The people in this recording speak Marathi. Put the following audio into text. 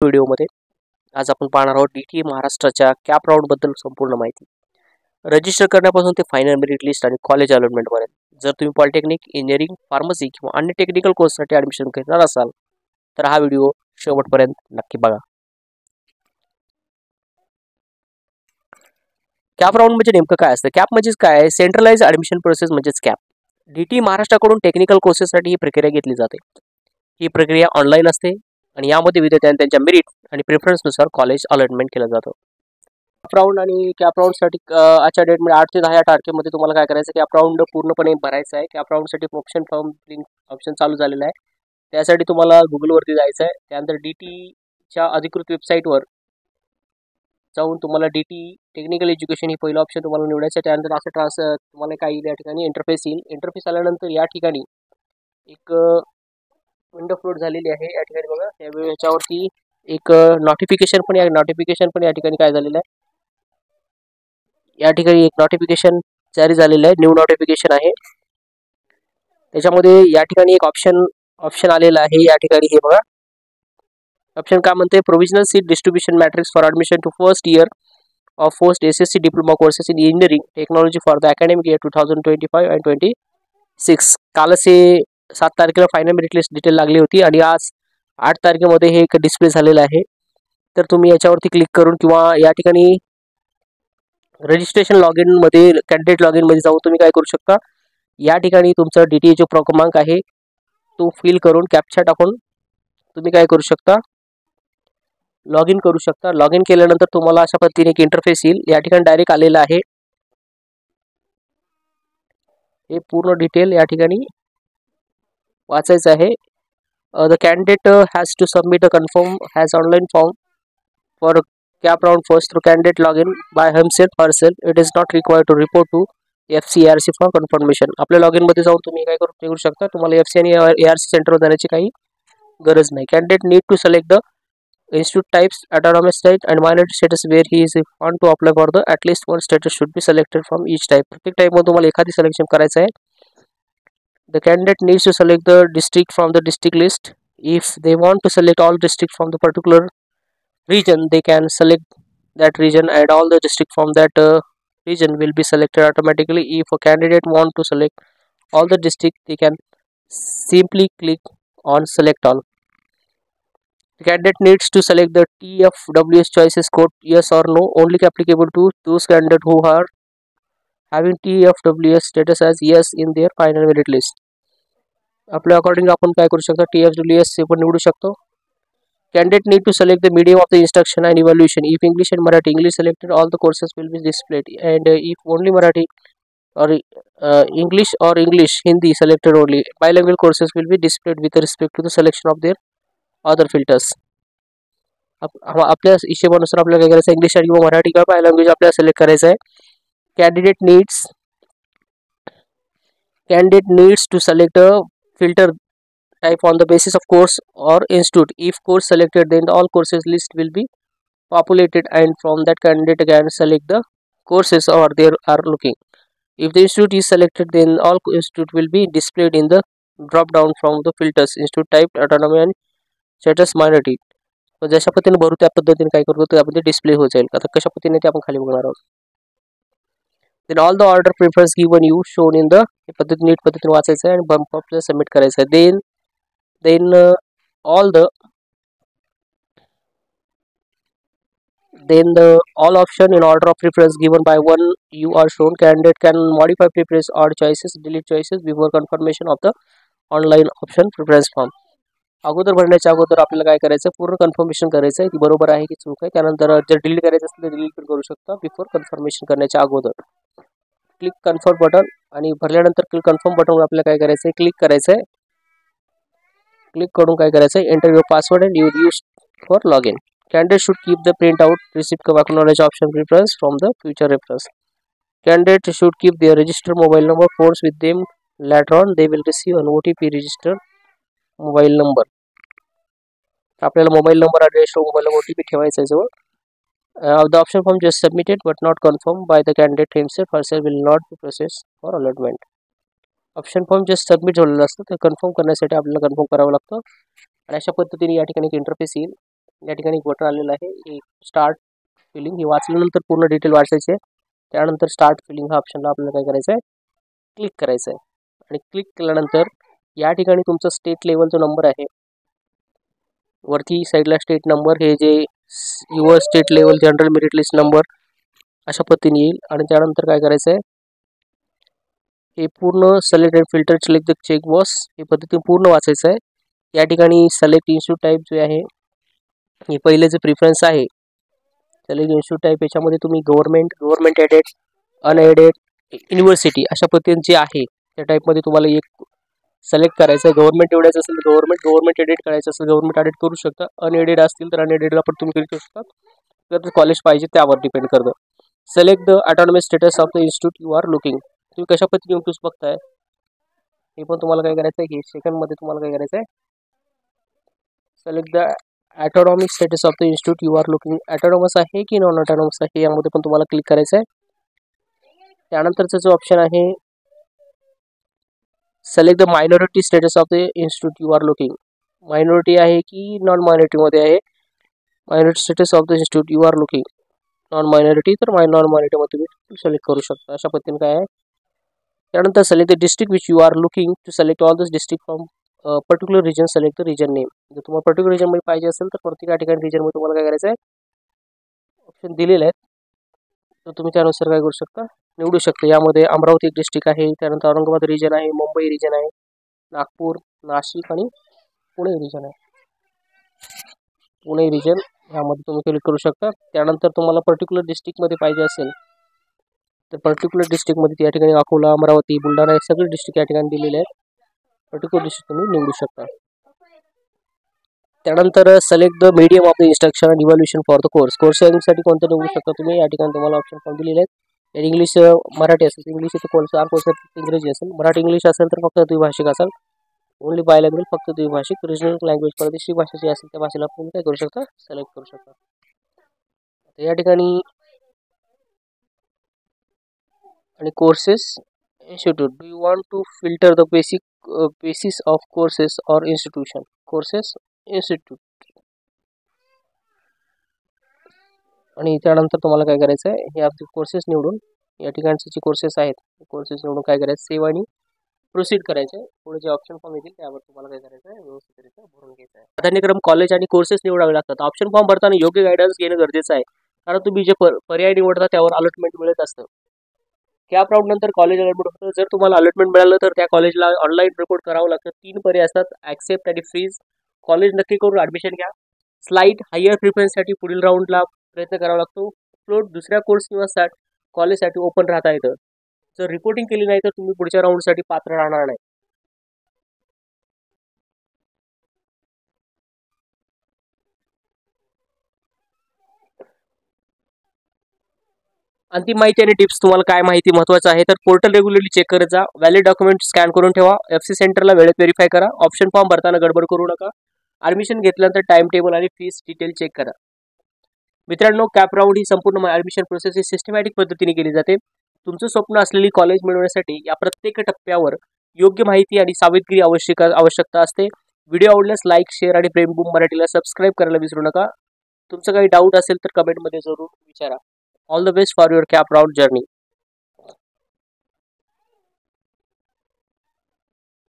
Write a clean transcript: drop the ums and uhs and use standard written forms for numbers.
व्हिडिओमध्ये आज आपण पाहणार आहोत DTE महाराष्ट्राच्या कॅप राऊंड बद्दल संपूर्ण माहिती। रजिस्टर करण्यापासून ते फायनल मेरिट लिस्ट आणि कॉलेज अलॉटमेंट पर्यंत जर तुम्ही पॉलिटेक्निक, इंजिनिअरिंग, फार्मसी किंवा अन्य टेक्निकल कोर्ससाठी ॲडमिशन घेणार असाल तर हा व्हिडिओ शेवटपर्यंत नक्की बघा। कॅप राऊंड म्हणजे नेमकं काय असतं? कॅप म्हणजे काय आहे? सेंट्रलाइज ॲडमिशन प्रोसेस म्हणजेच कॅप। DTE महाराष्ट्राकडून टेक्निकल कोर्सेससाठी ही प्रक्रिया घेतली जाते। ही प्रक्रिया ऑनलाईन असते आणि यामध्ये विद्यार्थ्यांना त्यांच्या मेरिट आणि प्रेफरन्सनुसार कॉलेज अलॉटमेंट केलं जातं। कॅप राऊंड आणि कॅप राऊंडसाठी आजच्या डेटमध्ये 8 ते 10 या तारखेमध्ये तुम्हाला काय करायचं? कॅप राऊंड पूर्णपणे भरायचं आहे। कॅप राऊंडसाठी ऑप्शन फॉर्म फिलिंग ऑप्शन चालू झालेला आहे। त्यासाठी तुम्हाला गुगलवरती जायचं आहे। त्यानंतर DTEच्या अधिकृत वेबसाईटवर जाऊन तुम्हाला DTE टेक्निकल एज्युकेशन ही पहिलं ऑप्शन तुम्हाला निवडायचं आहे। त्यानंतर असं तुम्हाला काय येईल, या ठिकाणी इंटरफेस येईल। इंटरफेस आल्यानंतर या ठिकाणी एक विंडो फ्लोट झालेली आहे। या ठिकाणी बघा, याच्यावरती एक नोटिफिकेशन पण या ठिकाणी काय झालेलं आहे, या ठिकाणी एक नोटिफिकेशन जारी झालेलं आहे, न्यू नोटिफिकेशन आहे। त्याच्यामध्ये या ठिकाणी एक ऑप्शन आलेला आहे। या ठिकाणी हे बघा, ऑप्शन काय म्हणते, provisional seat distribution matrix for admission to first year of post SSC diploma courses in engineering technology for the academic year 2025 and 26। कालच हे 7 तारखेला फायनल मेरिट लिस्ट डिटेल लागली होती आणि आज 8 तारखेमध्ये हे एक डिस्प्ले झालेलं आहे। तर तुम्ही याच्यावरती क्लिक करून किंवा या ठिकाणी रजिस्ट्रेशन लॉग इनमध्ये कॅन्डिडेट लॉग इनमध्ये जाऊन तुम्ही काय करू शकता, या ठिकाणी तुमचा DTE जो क्रमांक आहे तो फिल करून कॅप्चा टाकून तुम्ही काय करू शकता, लॉग इन करू शकता। लॉग इन केल्यानंतर तुम्हाला अशा पद्धतीने एक इंटरफेस येईल। या ठिकाणी डायरेक्ट आलेलं आहे हे पूर्ण डिटेल या ठिकाणी वाचायचं आहे। The candidate has to submit a confirm has online form for CAP round first through candidate log in by himself herself. It is not required to report to FCARC for confirmation. आपल्या लॉग इनमध्ये जाऊन तुम्ही काय करू शकता, तुम्हाला FC आणि ARC सेंटरवर जाण्याची काही गरज नाही। Candidate need to select the institute types, autonomous state and minority status where he is want to apply for the at least one status should be selected from each type। प्रत्येक टाइप मध्ये तुम्हाला एखादी सिलेक्शन करायचं आहे। The candidate needs to select the district from the district list. If they want to select all districts from the particular region, they can select that region and all the district from that region will be selected automatically। If a candidate want to select all the district, they can simply click on select all। The candidate needs to select the TFWS choices code yes or no, only applicable to those candidates who are having TFWS status as yes in their final merit list। आपल्या अकॉर्डिंग आपण काय करू शकतो, TFWS हे पण निवडू शकतो। Candidate need to select the medium of the instruction and evaluation। If English and Marathi English selected, all the courses will be displayed, and if only Marathi or English or English Hindi selected, only bilingual courses will be displayed with respect to the selection of their other filters। आपल्या हिशोबानुसार आपल्याला काय करायचं, इंग्लिश किंवा मराठी किंवा बाय लँग्वेज आपल्याला सिलेक्ट करायचं आहे। Candidate needs to select a filter type on the basis of course or institute। If course selected, then all courses list will be populated, and from that candidate can select the courses or they are looking। If the institute is selected, then all institute will be displayed in the drop down from the filters institute type, autonomy and status minority। जशा पद्धतीने भरू त्या पद्धतीने काय करतो ते आपण ते डिस्प्ले होत जाईल। आता कशा पद्धतीने ते आपण खाली बघणार आहोत। then all the order preference given you shown in the पद्धतीने नीट पद्धतीने वाचायचं आहे आणि बंप आपल्याला सबमिट करायचं आहे। then all the all option in order of preference given by one you are shown। candidate can modify preference or choices, delete choices before confirmation of the online option preference form। अगोदर भरण्याच्या अगोदर आपल्याला काय करायचं, पूर्ण कन्फर्मेशन करायचं आहे की बरोबर आहे की चूक आहे। त्यानंतर जर डिलीट करायचं असेल तर डिलीट पण करू शकता बिफोर कन्फर्मेशन करण्याच्या अगोदर। क्लिक कन्फर्म बटन आणि भरल्यानंतर क्लिक कन्फर्म बटनवर आपल्याला काय करायचं आहे, क्लिक करायचं आहे। क्लिक करून काय करायचं आहे, enter your password and use for log in. Candidate should keep the print out receipt acknowledge option preference from the future reference. Candidate should keep their registered mobile number force with them later on they will receive an OTP registered mobile number. आपल्याला mobile number address mobile number OTP ठेवायचा आहे जवळ। The option form just submitted but not confirm by the candidate himself herself will not be process for allotment. Option form just submit झालेलं असतं, ते कन्फर्म करण्यासाठी आपल्याला कन्फर्म करावं लागतं आणि अशा पद्धतीने या ठिकाणी एक इंटरफेस येईल। या ठिकाणी एक बटन आलेलं आहे, एक स्टार्ट फिलिंग. हे वाचल्यानंतर पूर्ण डिटेल वाचायचे. त्यानंतर स्टार्ट फिलिंग हा ऑप्शनला आपल्याला काय करायचं आहे, क्लिक करायचं आहे. आणि क्लिक केल्यानंतर या ठिकाणी तुमचा स्टेट लेवलचा नंबर आहे, वरती साईडला स्टेट नंबर, हे जे your state level general merit list number अशा पद्धतीने येईल. आणि त्यानंतर काय करायचं आहे, हे पूर्ण select and filter select the check box हे पद्धतीने पूर्ण वाचायचं आहे. या ठिकाणी सिलेक्ट इन्स्टिट्यूट टाईप जे आहे, हे पहिले जे प्रिफरन्स आहे सिलेक्ट इन्स्टिट्यूट टाईप, याच्यामध्ये तुम्ही गव्हर्नमेंट एडेड, अनएडेड, युनिव्हर्सिटी अशा पद्धतीने जे आहे त्या टाईपमध्ये तुम्हाला एक सिलेक्ट करायचं आहे. गव्हर्नमेंट निवडायचं असेल तर गव्हर्नमेंट एडेड करायचं असेल गव्हर्नमेंट एडेड करू शकता. अनएडेड असतील तर अनएडेडला पण तुम्ही करू शकता. जर कॉलेज पाहिजे त्यावर डिपेंड करतं. Select the autonomous status of the institute you are looking. तुम्ही कशा पद्धतीने इम्प्रूव्ह बघताय हे पण तुम्हाला काय करायचं आहे, हे सेकंडमध्ये तुम्हाला काय करायचं आहे, select the autonomic status of the institute you are looking. Autonomous आहे की नॉन ऑटोनॉमस आहे यामध्ये पण तुम्हाला क्लिक करायचं आहे. त्यानंतरचा जो ऑप्शन आहे, select the minority status of the institute you are looking. Minority आहे की नॉन मायनॉरिटीमध्ये आहे, minority status of the institute you are looking. Non minority तर नॉन मायनॉरिटीमध्ये तुम्ही सिलेक्ट करू शकता. अशा पद्धतीने काय आहे. त्यानंतर select the district which you are looking to select all this district from particular region. Select the region name. जर तुम्हाला पर्टिक्युलर रिजनमध्ये पाहिजे असेल तर प्रत्येक ठिकाणी रिजनमध्ये तुम्हाला काय करायचं आहे, ऑप्शन दिलेले आहेत, तर तुम्ही त्यानुसार काय करू शकता, निवडू शकता. यामध्ये अमरावती एक डिस्ट्रिक्ट आहे, त्यानंतर औरंगाबाद रिजन आहे, मुंबई रिजन आहे, नागपूर, नाशिक आणि पुणे रिजन आहे. पुणे रिजन ह्यामध्ये तुम्ही क्लिक करू शकता. त्यानंतर तुम्हाला पर्टिक्युलर डिस्ट्रिक्टमध्ये पाहिजे असेल तर पर्टिक्युलर डिस्ट्रिक्टमध्ये या ठिकाणी अकोला, अमरावती, बुलढाणा हे सगळे डिस्ट्रिक्ट या ठिकाणी दिलेले आहेत. पर्टिक्युलर डिस्ट्रिक्ट तुम्ही निवडू शकता. त्यानंतर select the medium of the instruction and evaluation for the course. कोर्ससाठी कोणतं निवडू शकता तुम्ही. या ठिकाणी तुम्हाला ऑप्शन फॉर्म दिलेले आहेत. इंग्लिश मराठी असेल तर इंग्लिश इथं कोर्स इंग्रजी असेल, मराठी इंग्लिश असेल तर फक्त द्विभाषिक असेल, ओनली बायलँग्वेज फक्त द्विभाषिक, रिजनल लँग्वेज प्रादेशिक भाषा जी असेल त्या भाषेला तुम्ही काय करू शकता, सिलेक्ट करू शकता. तर या ठिकाणी आणि courses institute, do you want to filter the basis of courses और इन्स्टिट्यूशन. Courses institute. आणि त्यानंतर तुम्हाला काय करायचं आहे, हे आपले कोर्सेस निवडून या ठिकाणचे जे कोर्सेस आहेत कोर्सेस निवडून काय करायचं, सेव्ह आणि प्रोसीड करायचे. पुढे जे ऑप्शन फॉर्म येतील त्यावर तुम्हाला काय करायचं आहे, व्यवस्थितरित्या भरून घ्यायचं आहे. प्राधान्यक्रम कॉलेज आणि कोर्सेस निवडावे लागतात. ऑप्शन फॉर्म भरताना योग्य गायडन्स घेणं गरजेचं आहे, कारण तुम्ही जे पर्याय निवडता त्यावर अलॉटमेंट मिळत असतं. कॅप राऊंड नंतर कॉलेज अलॉटमेंट होतं. जर तुम्हाला अलॉटमेंट मिळालं तर त्या कॉलेजला ऑनलाईन रिपोर्ट करावं लागतं. 3 पर्याय असतात, ॲक्सेप्ट आणि फ्रीज. कॉलेज नक्की करून ॲडमिशन घ्या. स्लाईड हायर प्रिफरन्ससाठी पुढील राऊंडला प्रयत्न करावा लागतो. फ्लोट दुसऱ्या कोर्स किंवा कॉलेजसाठी ओपन राहता येतं. जर रिपोर्टिंग केली नाही तर तुम्ही पुढच्या राऊंडसाठी पात्र राहणार नाही. अंतिम माहिती आणि टिप्स. तुम्हाला काय माहिती महत्त्वाचं आहे तर पोर्टल रेग्युलरली चेक करत जा. व्हॅलिड डॉक्युमेंट स्कॅन करून ठेवा. FC सेंटरला वेळेत व्हेरीफाय करा. ऑप्शन फॉर्म भरताना गडबड करू नका. ॲडमिशन घेतल्यानंतर टाइम टेबल आणि फीस डिटेल चेक करा. मित्रांनो, कॅप राऊंड ही संपूर्ण ॲडमिशन प्रोसेस ही सिस्टमॅटिक पद्धतीने केली जाते. तुमचं स्वप्न असलेली कॉलेज मिळवण्यासाठी या प्रत्येक टप्प्यावर योग्य माहिती आणि सावधगिरी आवश्यकता असते. व्हिडिओ आवडल्यास लाईक, शेअर आणि प्रेमबूम मराठीला सबस्क्राईब करायला विसरू नका. तुमचं काही डाऊट असेल तर कमेंटमध्ये जरूर विचारा. All the best for your cap round journey.